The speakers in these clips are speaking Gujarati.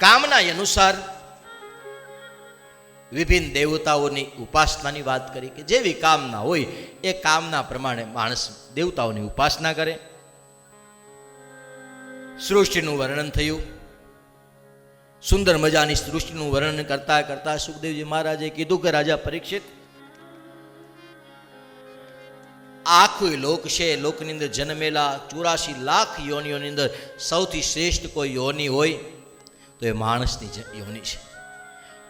કામના અનુસાર વિભિન્ન દેવતાઓની ઉપાસનાની વાત કરી કે જેવી કામના હોય એ કામના પ્રમાણે માણસ દેવતાઓની ઉપાસના કરે. સૃષ્ટિનું વર્ણન થયું. સુંદર મજાની સૃષ્ટિનું વર્ણન કરતા કરતા સુખદેવજી મહારાજે કીધું કે રાજા પરીક્ષિત, આખું લોક છે, લોકની અંદર જન્મેલા 84 લાખ યોનિઓની અંદર સૌથી શ્રેષ્ઠ કોઈ યોનિ હોય તો એ માણસની યોનિ છે.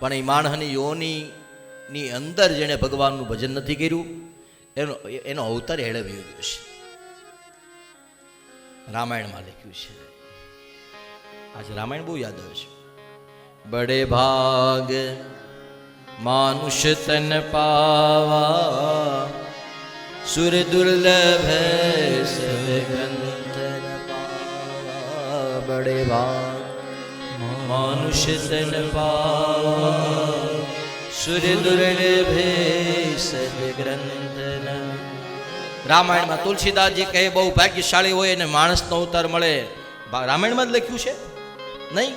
પણ એ માણસની યોનિની અંદર જેણે ભગવાનનું ભજન નથી કર્યું એનો અવતાર હેળવ્યો ગયો છે. રામાયણમાં લખ્યું છે. આજે રામાયણ બહુ યાદ આવે છે. બડે ભાગ માનુષ તન પાવા, સુર દુર્લભ સદગંતન પાવા. બડે ભાગ માનુષ તન પાવા, સુર દુર્લભ સદગ્રંથન. રામાયણમાં તુલસીદાસજી કહે બહુ ભાગ્યશાળી હોય અને માણસનો અવતાર મળે. રામાયણમાં જ લખ્યું છે નહીં,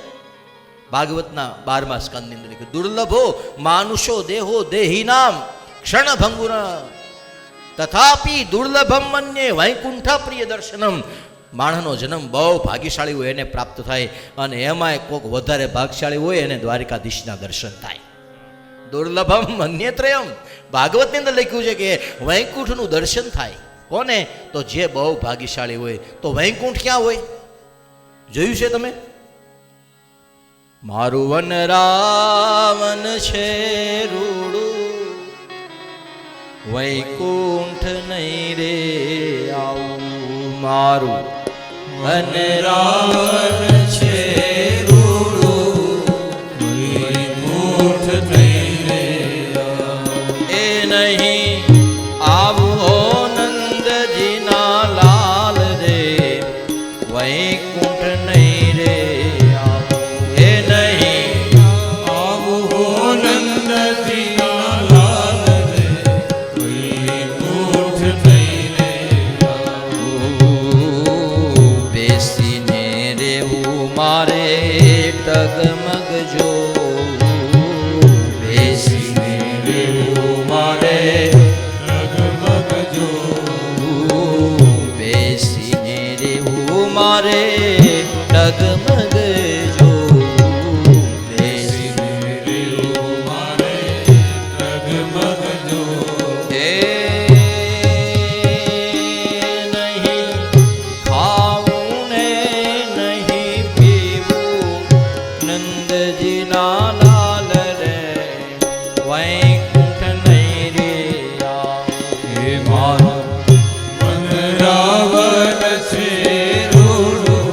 ભાગવતના 12મા સ્કંદની અંદર લખ્યું દુર્લભો માનુષો દેહો દેહી નામ ક્ષણભંગુર તથાપિ દુર્લભમ મન્યે વૈકુંઠ પ્રિય દર્શનમ. માણસનો જન્મ બહુ ભાગ્યશાળી હોય એને પ્રાપ્ત થાય, અને એમાંય કોઈક વધારે ભાગ્યશાળી હોય એને દ્વારિકાધીશના દર્શન થાય. દુર્લભમ મન્યત્રયમ. ભાગવતની અંદર લખ્યું છે કે વૈકુંઠનું દર્શન થાય. કોને? તો જે બહુ ભાગ્યશાળી હોય. તો વૈકુંઠ ક્યાં હોય જોયું છે તમે? મારું વન રાવન છે રૂડું, વૈકુંઠ નહીં રે આવું. મારું વન રાવન છે રૂડું, વૈકુંઠ નહીં રે આવું. એ નહીં આવો નંદજીના લાલ રે, વૈકુંઠ નહીં રે આવું. એ નહીં આવો નંદજીના લાલ રે, વૈકુંઠ નહીં રે આવું. બેસીને રેવું મારે ટગમગ જોવું, બેસીને રેવું મારે ટગમગ જોવું, બેસીને રેવું મારે ડગમગ જોવું, બેસીને રેવું મારે ડગમગ જોવું. એ નહીં ખાવું ને નહીં પીવું નંદજીના લાલ રે, વૈકુંઠ નહીં રે આવું. હે મારો મન રાવણ છે રૂડું,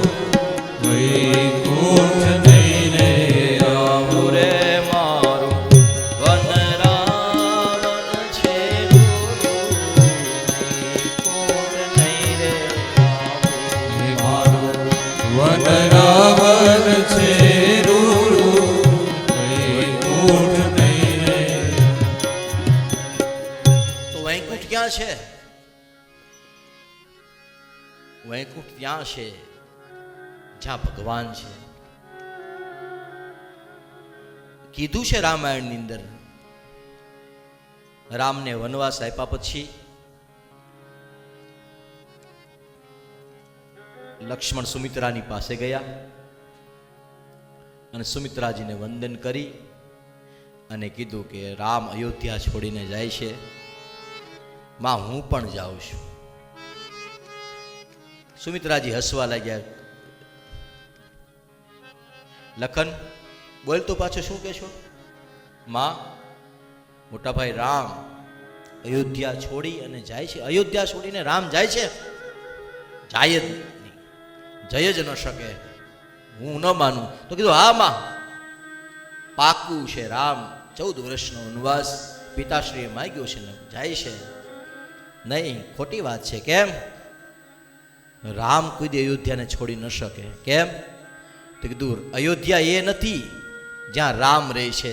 વૈકુંઠ નહીં રે આવું. રે મારું વન રાવણ છે રૂડું, વૈકુંઠ નહીં રે આવું. મારું વન રાવણ છે રૂડું, વૈકુંઠ નહીં રે. તો વૈકુંઠ ક્યાં છે? વૈકુંઠ ત્યાં છે જ્યાં ભગવાન છે. કીધું છે રામાયણની અંદર, રામને વનવાસ આપ્યા પછી લક્ષ્મણ સુમિત્રાની પાસે ગયા અને સુમિત્રાજીને વંદન કરી અને કીધું કે રામ અયોધ્યા છોડીને જાય છે, માં હું પણ જાઉં છું. સુમિત્રાજી હસવા લાગ્યા. લખન બોલ તો પાછો શું કહેશો? માં, મોટા ભાઈ રામ અયોધ્યા છોડી અને જાય છે. અયોધ્યા છોડીને રામ જાય છે? જાય જ નહીં, જઈ જ ન શકે, હું ન માનું. તો કીધું હા માં, પાકું છે. રામ 14 વર્ષનો વનવાસ પિતાશ્રીએ માગ્યો છે ને જાય છે. નહીં, ખોટી વાત છે. કેમ? રામ કોઈ દી અયોધ્યાને છોડી ન શકે. કેમ? તો કીધું અયોધ્યા એ નથી જ્યાં રામ રહે છે,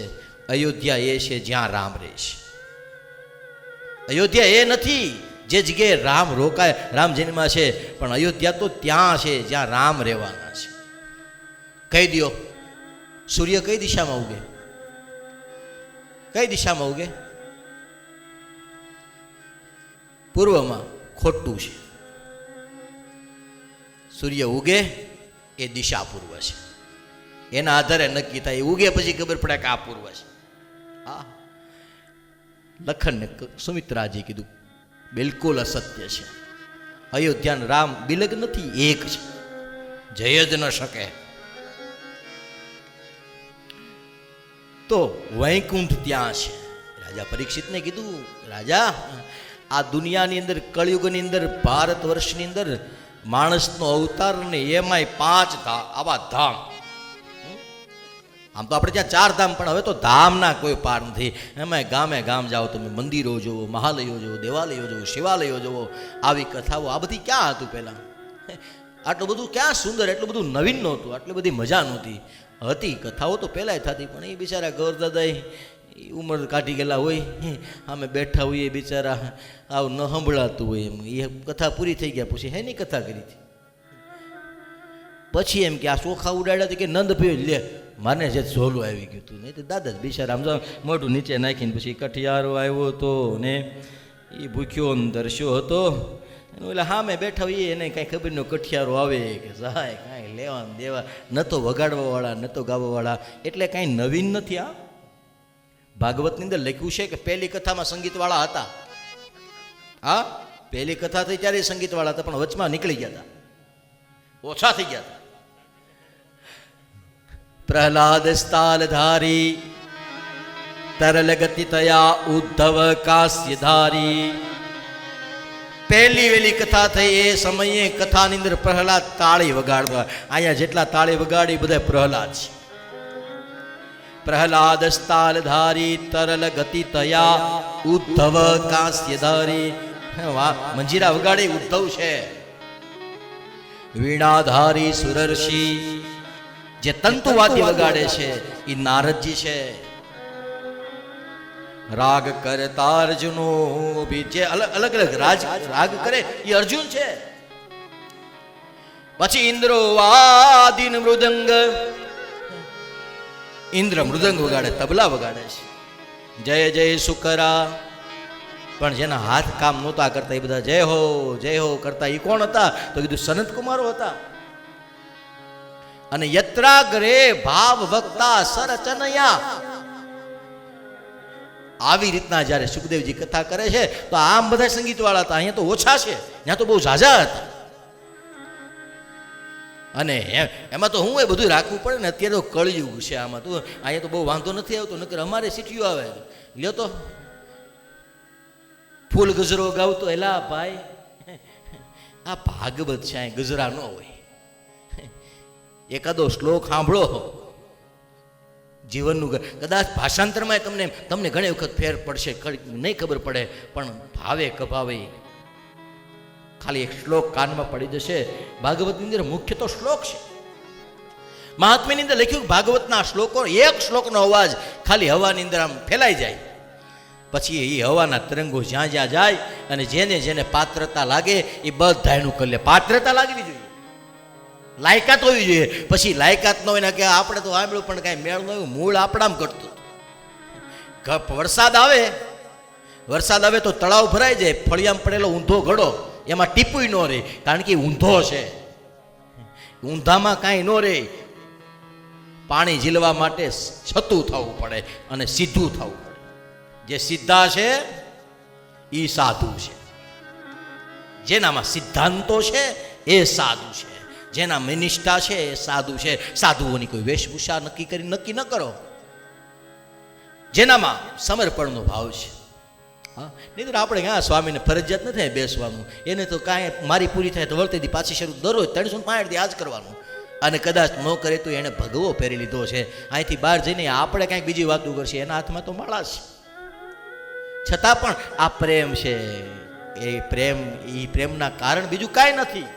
અયોધ્યા એ છે જ્યાં રામ રહે છે. અયોધ્યા એ નથી જે જગ્યાએ રામ રોકાય, રામ જન્મા છે, પણ અયોધ્યા તો ત્યાં છે જ્યાં રામ રહેવાના છે. કહી દો સૂર્ય કઈ દિશામાં ઉગે? કઈ દિશામાં ઉગે? પૂર્વમાં. ખોટું છે. સૂર્ય ઉગે એ દિશા પૂર્વ છે. એના આધારે નક્કી થાય. ઉગે પછી ખબર પડે કે આ પૂર્વ છે. હા, લખનને સુમિત્રાજી કીધું બિલકુલ અસત્ય છે. અયોધ્યાનું રામ બિલગ નથી, એક છે, જય જ ન શકે. તો વૈકુંઠ ત્યાં છે. રાજા પરીક્ષિતને કીધું, રાજા આ દુનિયાની અંદર કળિયુગની અંદર ભારત વર્ષની અંદર માણસનો અવતાર ને એમાંય 5 આવા ધામ. આમ તો આપણે ત્યાં 4 ધામ, પણ હવે તો ધામના કોઈ પાર નથી. એમાં ગામે ગામ જાઓ તમે, મંદિરો જુઓ, મહાલયો જુઓ, દેવાલયો જુઓ, શિવાલયો જુઓ, આવી કથાઓ. આ બધી ક્યાં હતું પહેલાં? આટલું બધું ક્યાં સુંદર, એટલું બધું નવીન નહોતું, આટલી બધી મજા નહોતી. હતી કથાઓ તો પહેલાંય થતી, પણ એ બિચારા ગોરદાદા ઉંમર કાઢી ગયેલા હોય, અમે બેઠા હોઈએ, બિચારા આવું ન સંભળાતું હોય. એમ એ કથા પૂરી થઈ ગયા પછી હેની કથા કરી હતી. પછી એમ કે આ ચોખા ઉડાડ્યા હતા કે નંદ પીયો લે, મને જે ઝોલું આવી ગયું હતું. નહીં તો દાદા જ બિચારા આમ મોઢું નીચે નાખીને પછી કઠિયારો આવ્યો હતો ને એ ભૂખ્યો દર્શ્યો હતો. એટલે હા મેં બેઠા હોઈએ એને કાંઈ ખબર ન કઠિયારો આવે કે સહાય કાંઈ લેવા દેવા, ન તો વગાડવાવાળા ન તો ગાવાવાળા, એટલે કાંઈ નવીન નથી. આ ભાગવતની અંદર લખ્યું છે કે પહેલી કથામાં સંગીતવાળા હતા. હા, પહેલી કથા થઈ ત્યારે સંગીતવાળા હતા, પણ વચમાં નીકળી ગયા હતા, ઓછા થઈ ગયા હતા. પ્રહલાદ સ્થાલધારી તરલ ગતિ તયા ઉદ્ધવ કાસ્યધારી. પહેલી વેલી કથા થઈ એ સમયે કથાની અંદર પ્રહલાદ તાળી વગાડવા. અહીંયા જેટલા તાળી વગાડી બધા પ્રહલાદ છે. પ્રહલાદ સ્થાલધારી તરલ ગતિ તયા ઉદ્ધવ કાસ્યધારી. મંજીરા વગાડી ઉદ્ધવ છે. વીણાધારી સુરર્ષિ, જે તંતુવાદ્ય વગાડે છે એ નારદજી છે. રાગ કરતા અર્જુનો બી, જે અલગ અલગ રાગ કરે એ અર્જુન છે. પછી ઇન્દ્રો વાદિન મૃદંગ, ઇન્દ્ર મૃદંગ વગાડે, તબલા વગાડે છે. જય જય સુકરા. પણ જેના હાથ કામ નહોતા કરતા એ બધા જય હો કરતા. એ કોણ હતા? તો કીધું સનત કુમારો હતા. અને યત્રાગ્રે ભાવ વક્તા સરચનયા. આવી રીતના જ્યારે સુખદેવજી કથા કરે છે તો આમ બધા સંગીત વાળા હતા. અહીંયા તો ઓછા છે, ત્યાં તો બહુ ઝાઝા હતા. અને એમાં તો હું એ બધું રાખવું પડે ને. અત્યારે તો કળિયુગ છે આમાં તો. અહીંયા તો બહુ વાંધો નથી આવતો, નકર અમારે સીટીઓ આવે. લ્યો તો ફૂલ ગજરો ગાવતો, એલા ભાઈ આ ભાગવત છે, અહીં ગજરા ન હોય. એકાદો શ્લોક સાંભળો, જીવનનું કદાચ ભાષાંતરમાં તમને ઘણી વખત ફેર પડશે, નહીં ખબર પડે, પણ ભાવે કભાવે ખાલી એક શ્લોક કાનમાં પડી જશે. ભાગવતની અંદર મુખ્ય તો શ્લોક છે. મહાત્મ્યની અંદર લખ્યું ભાગવતના શ્લોકો, એક શ્લોકનો અવાજ ખાલી હવાની અંદર આમ ફેલાઈ જાય, પછી એ હવાના તરંગો જ્યાં જ્યાં જાય અને જેને જેને પાત્રતા લાગે એ બધાયનું કરી લે. પાત્રતા લાગવી જોઈએ, લાયકાત હોવી જોઈએ. પછી લાયકાત ન હોય ને કે આપણે તો સાંભળ્યું પણ કાંઈ મેળ ન હોય, મૂળ આપણામાં ઘટતું. વરસાદ આવે તો તળાવ ભરાઈ જાય, ફળિયામાં પડેલો ઊંધો ઘડો એમાં ટીપુય ન રહે, કારણ કે ઊંધો છે. ઊંધામાં કાંઈ ન રહે. પાણી ઝીલવા માટે છતું થવું પડે અને સીધું થવું પડે. જે સીધા છે એ સાધુ છે. જેનામાં સિદ્ધાંતો છે એ સાધુ છે. જેના નિષ્ઠા છે એ સાધુ છે. સાધુઓની કોઈ વેશભૂષા નક્કી ન કરો. જેનામાં સમર્પણનો ભાવ છે. હા, નહીં તો આપણે ક્યાં સ્વામીને ફરજિયાત નથી બેસવાનું. એને તો કાંઈ મારી પૂરી થાય તો વળતીથી પાછી શરૂ દરરોજ 365 દી આ જ કરવાનું. અને કદાચ ન કરે તો એને ભગવો પહેરી લીધો છે. અહીંથી બહાર જઈને આપણે કાંઈક બીજી વાતો કરશે, એના હાથમાં તો માળા છે. છતાં પણ આ પ્રેમ છે. એ પ્રેમના કારણ બીજું કાંઈ નથી.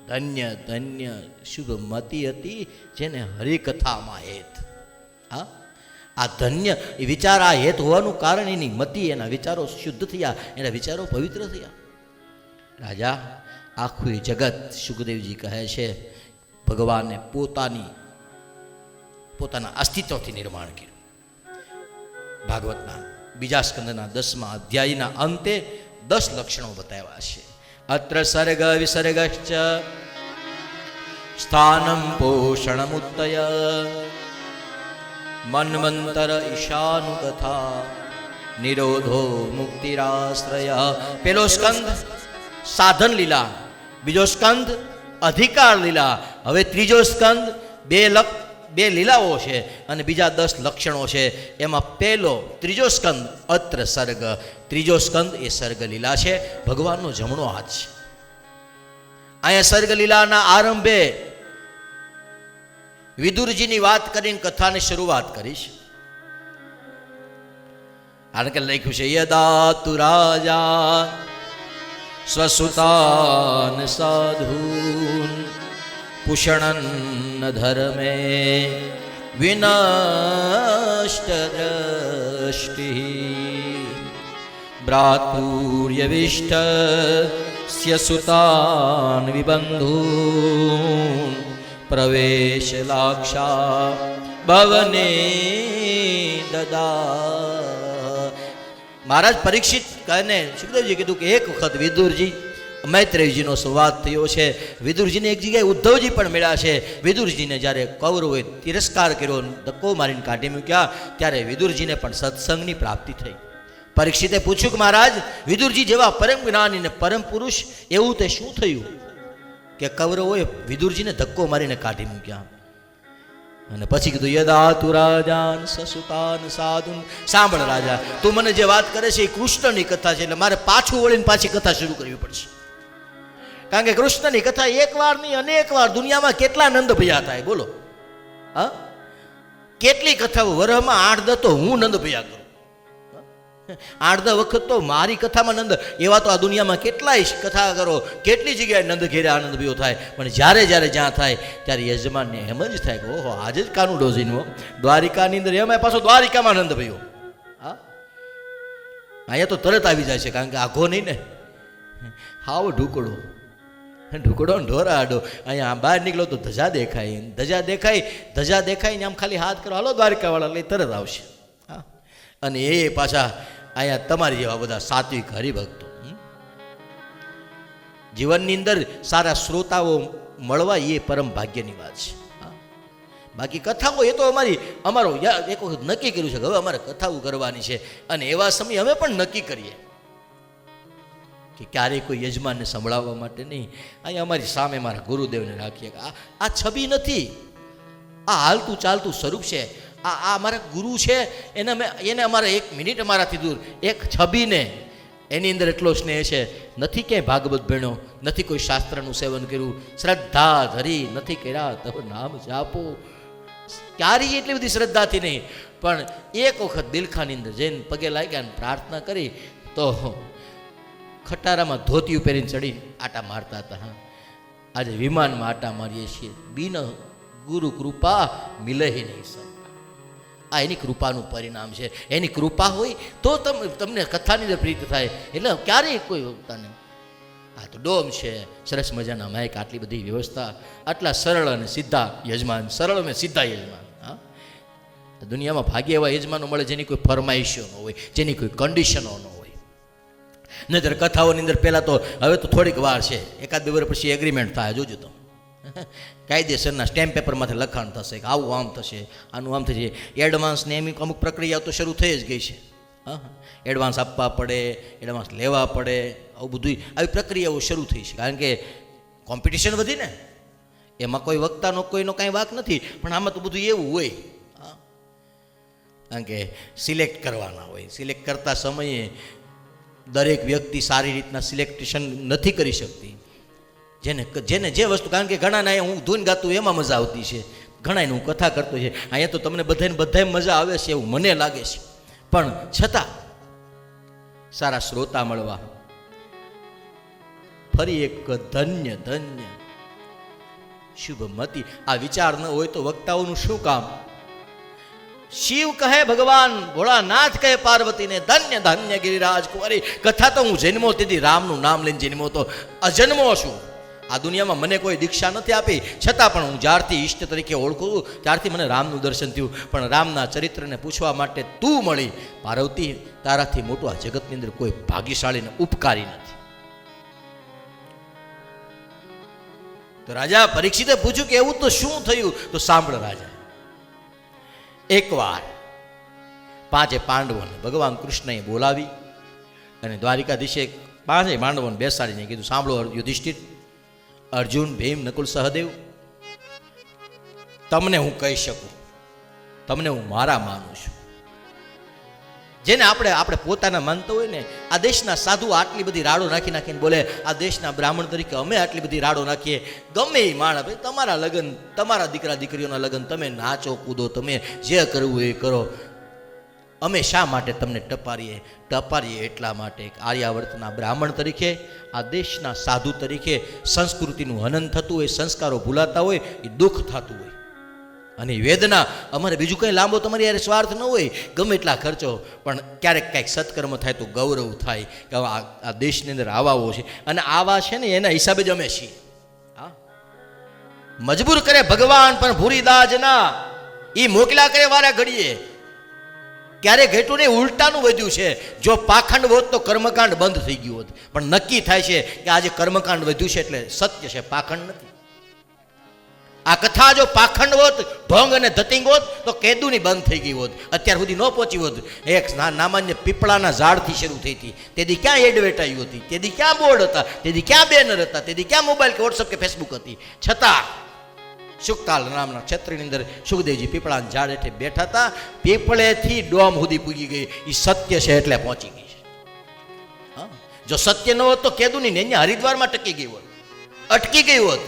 ધન્ય ધન્ય શુભ મતિ હતી જેને હરિકથામાં હેત. હા, આ ધન્ય એ વિચાર, આ હેત હોવાનું કારણ એની મતિ, એના વિચારો શુદ્ધ થયા, એના વિચારો પવિત્ર થયા. રાજા આખું જગત, સુખદેવજી કહે છે, ભગવાને પોતાની પોતાના અસ્તિત્વથી નિર્માણ કર્યું. ભાગવતના બીજા સ્કંદના 10મા અધ્યાયના અંતે 10 લક્ષણો બતાવ્યા છે. અત્ર સર્ગ વિસર્ગશ્ચ સ્થાનમ પોષણમુત્તય મન્વંતર ઈશાનુકથા નિરોધો મુક્તિરાશ્રય. પેલો સ્કંદ સાધન લીલા, બીજો સ્કંદ અધિકાર લીલા, હવે ત્રીજો સ્કંદ બે લીલાઓ છે અને બીજા 10 લક્ષણો છે. એમાં ત્રીજો સ્કંદ અત્ર સર્ગ, ત્રીજો સ્કંદ એ સર્ગ લીલા છે, ભગવાનનો જમણો હાથ છે. અહીંયા સર્ગ લીલાના આરંભે વિદુરજીની વાત કરીને કથાની શરૂઆત કરીશ. કારણ કે લખ્યું છે યદા તુ રાજા સ્વસુતાન સાધૂન પુષણન ધર્મે વિનષ્ટ દ્રષ્ટિ ભ્રાતુર્યવિષ્ટ સ્ય સુતાન વિબંધૂન પ્રવેશ લાક્ષા ભવને દદા. મહારાજ પરીક્ષિત કહે સુખદેવજી કીધું કે એક વખત વિદુરજી મૈત્રેયજીનો સંવાદ થયો છે. વિદુરજીને એક જગ્યાએ ઉદ્ધવજી પણ મળ્યા છે. વિદુરજીને જ્યારે કૌરવોએ તિરસ્કાર કર્યો, ધક્કો મારીને કાઢી મૂક્યા, ત્યારે વિદુરજીને પણ સત્સંગની પ્રાપ્તિ થઈ. પરીક્ષિતે પૂછ્યું કે મહારાજ, વિદુરજી જેવા પરમ જ્ઞાની ને પરમ પુરુષ, એવું તે શું થયું કે કૌરવોએ વિદુરજીને ધક્કો મારીને કાઢી મૂક્યા? અને પછી કીધું યદા તુ રાજાન સસુતાન સાધુન. સાંભળ રાજા, તું મને જે વાત કરે છે એ કૃષ્ણની કથા છે, એટલે મારે પાછું વળીને પાછી કથા શરૂ કરવી પડશે. કારણ કે કૃષ્ણની કથા એક વાર નહીં, અનેક વાર. દુનિયામાં કેટલા નંદ ભયા થાય બોલો? હા, કેટલી કથાઓ વરહમાં 8-10 તો હું નંદ ભયા કરું. 8-10 વખત તો મારી કથામાં નંદ. એવા તો આ દુનિયામાં કેટલાય કથા કરો, કેટલી જગ્યાએ નંદ ઘેરે આનંદ ભયો થાય. પણ જ્યારે જ્યાં થાય ત્યારે યજમાનને એમ જ થાય કે ઓહો, આજે જ કાનુડો જીનવો દ્વારિકાની અંદર, એમાં પાછો દ્વારિકામાં નંદ ભયો. હા, અહીંયા તો તરત આવી જાય છે, કારણ કે આઘો નહીં ને, હાવ ઢુકડો ને ઢોરા આડો. અહીંયા બહાર નીકળો તો ધજા દેખાય, ધજા દેખાય ને આમ ખાલી હાથ કરો, હાલો દ્વારિકાવાળા લઈ તરત આવશે. હા, અને એ પાછા અહીંયા તમારી જેવા બધા સાત્વિક હરિભક્તો. જીવનની અંદર સારા શ્રોતાઓ મળવા એ પરમ ભાગ્યની વાત છે. બાકી કથાઓ એ તો અમારો એક વખત નક્કી કર્યું છે કે હવે અમારે કથાઓ કરવાની છે, અને એવા સમય અમે પણ નક્કી કરીએ કે ક્યારેય કોઈ યજમાનને સંભળાવવા માટે નહીં. અહીંયા અમારી સામે મારા ગુરુદેવને રાખીએ કે આ છબી નથી, આ હાલતું ચાલતું સ્વરૂપ છે. આ અમારા ગુરુ છે, એને અમારે 1 મિનિટ અમારાથી દૂર એક છબીને, એની અંદર એટલો સ્નેહ છે. નથી ક્યાંય ભાગવત ભણ્યો, નથી કોઈ શાસ્ત્રનું સેવન કર્યું, શ્રદ્ધા ધરી નથી કર્યા તબ નામ જાપો. ક્યારેય એટલી બધી શ્રદ્ધાથી નહીં, પણ એક વખત દિલખાની અંદર જઈને પગે લાગ્યા અને પ્રાર્થના કરી તો ખટારામાં ધોતિયું પહેરીને ચડીને આટા મારતા હતા. હા, આજે વિમાનમાં આટા મારીએ છીએ. બિન ગુરુ કૃપા મિલે નહીં સર. આ એની કૃપાનું પરિણામ છે. એની કૃપા હોય તો તમને કથાની અંદર પ્રીત થાય. એટલે ક્યારેય કોઈ તને આ તો ડોમ છે, સરસ મજાના માઇક, આટલી બધી વ્યવસ્થા, આટલા સરળ અને સીધા યજમાન, સરળ અને સીધા યજમાન. હા, દુનિયામાં ભાગ્ય એવા યજમાનો મળે જેની કોઈ ફરમાઈશો ન હોય, જેની કોઈ કન્ડિશનો ન હોય. નહીતર કથાઓની અંદર પહેલાં તો, હવે તો થોડીક વાર છે, 1-2 વર્ષ પછી એગ્રીમેન્ટ થાય. જોજો તો કાયદેસરના સ્ટેમ્પ પેપરમાંથી લખાણ થશે કે આવું આમ થશે, આનું આમ થશે. એડવાન્સને એમ અમુક પ્રક્રિયા તો શરૂ થઈ જ ગઈ છે. હા, એડવાન્સ આપવા પડે, એડવાન્સ લેવા પડે, આવું બધું આવી પ્રક્રિયાઓ શરૂ થઈ છે. કારણ કે કોમ્પિટિશન વધી ને, એમાં કોઈ વક્તાનો કોઈનો કાંઈ વાક નથી, પણ આમાં તો બધું એવું હોય. હા, કારણ કે સિલેક્ટ કરવાના હોય. સિલેક્ટ કરતા સમયે દરેક વ્યક્તિ સારી રીતના સિલેક્ટેશન નથી કરી શકતી. જેને જે વસ્તુ, કારણ કે ઘણાને અહીંયા હું ધૂન ગાતું એમાં મજા આવતી છે, ઘણાને હું કથા કરતો છે, અહીંયા તો તમને બધાય મજા આવે છે એવું મને લાગે છે. પણ છતાં સારા શ્રોતા મળવા ફરી એક ધન્ય ધન્ય શુભમતી. આ વિચાર ન હોય તો વક્તાઓનું શું કામ? શિવ કહે ભગવાન, ભોળાનાથ કહે પાર્વતીને ધન્ય ધન્ય ગિરિરાજ કુંવરી. કથા તો હું જન્મો તેથી રામનું નામ લઈને જન્મો, તો અજન્મો છું. આ દુનિયામાં મને કોઈ દીક્ષા નથી આપી, છતાં પણ હું જ્યારથી ઈષ્ટ તરીકે ઓળખું છું ત્યારથી મને રામનું દર્શન થયું. પણ રામના ચરિત્રને પૂછવા માટે તું મળી. પાર્વતી, તારાથી મોટું આ જગતની અંદર કોઈ ભાગ્યશાળી ને ઉપકારી નથી. તો રાજા પરીક્ષિતે પૂછ્યું કે એવું તો શું થયું? તો સાંભળ રાજા, એકવાર પાંચે પાંડવોને ભગવાન કૃષ્ણએ બોલાવી અને દ્વારિકાધીશે પાંચે પાંડવોને બેસાડીને કીધું, સાંભળો યુધિષ્ઠિર, અર્જુન, ભીમ, નકુલ, સહદેવ, તમને હું કહી શકું, તમને હું મારા માનું છું. જેને આપણે પોતાના માનતા હોય ને, આ દેશના સાધુ આટલી બધી રાડો નાખીને બોલે, આ દેશના બ્રાહ્મણ તરીકે અમે આટલી બધી રાડો નાખીએ. ગમે એ માણસ, ભાઈ તમારા લગ્ન, તમારા દીકરા દીકરીઓના લગ્ન, તમે નાચો કૂદો, તમે જે કરવું એ કરો, અમે શા માટે તમને ટપારીએ એટલા માટે આર્યાવર્તના બ્રાહ્મણ તરીકે, આ દેશના સાધુ તરીકે સંસ્કૃતિનું હનન થતું હોય, સંસ્કારો ભૂલાતા હોય, એ દુઃખ થતું હોય. અને વેદના અમારે બીજું કંઈ લાંબો તમારી યાર સ્વાર્થ ન હોય, ગમે એટલા ખર્ચો, પણ ક્યારેક કાંઈક સત્કર્મ થાય તો ગૌરવ થાય કે આ દેશની અંદર આવાઓ છે, અને આવા છે ને એના હિસાબે જ અમે છીએ. હા, મજબૂર કરે ભગવાન પણ ભૂરી દાજ ના, એ મોકલા કરે વારા ઘડીએ. ક્યારેક ઘેટું નહીં, ઉલટાનું વધ્યું છે. જો પાખંડ હોત તો કર્મકાંડ બંધ થઈ ગયું હોત, પણ નક્કી થાય છે કે આજે કર્મકાંડ વધ્યું છે એટલે સત્ય છે, પાખંડ નથી. આ કથા જો પાખંડ હોત, ઢોંગ અને ધતિંગ હોત તો કેદુની બંધ થઈ ગઈ હોત, અત્યાર સુધી ન પહોંચી હોત. એક નામાન્ય પીપળાના ઝાડથી શરૂ થઈ હતી, તેથી ક્યાં એડવેટ આવી હતી, તેથી ક્યાં બોર્ડ હતા, તેથી ક્યાં બેનર હતા, તેથી ક્યાં મોબાઈલ કે વોટ્સઅપ કે ફેસબુક હતી, છતાં સુખતાલ નામના ક્ષેત્રની અંદર સુખદેવજી પીપળાના ઝાડ હેઠે બેઠા હતા. પીપળેથી ડોમ સુધી પૂગી ગઈ. એ સત્ય છે એટલે પહોંચી ગઈ છે. હા, જો સત્ય ન હોત તો કેદુની ને અહીંયા હરિદ્વારમાં ટકી ગઈ હોત, અટકી ગઈ હોત.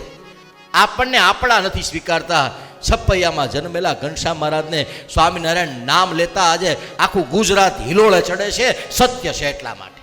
આપણને આપણા નથી સ્વીકારતા. છપૈયામાં જન્મેલા ઘનશ્યામ મહારાજને સ્વામિનારાયણ નામ લેતા આજે આખું ગુજરાત હિલોળે ચડે છે, સત્ય છે એટલા માટે.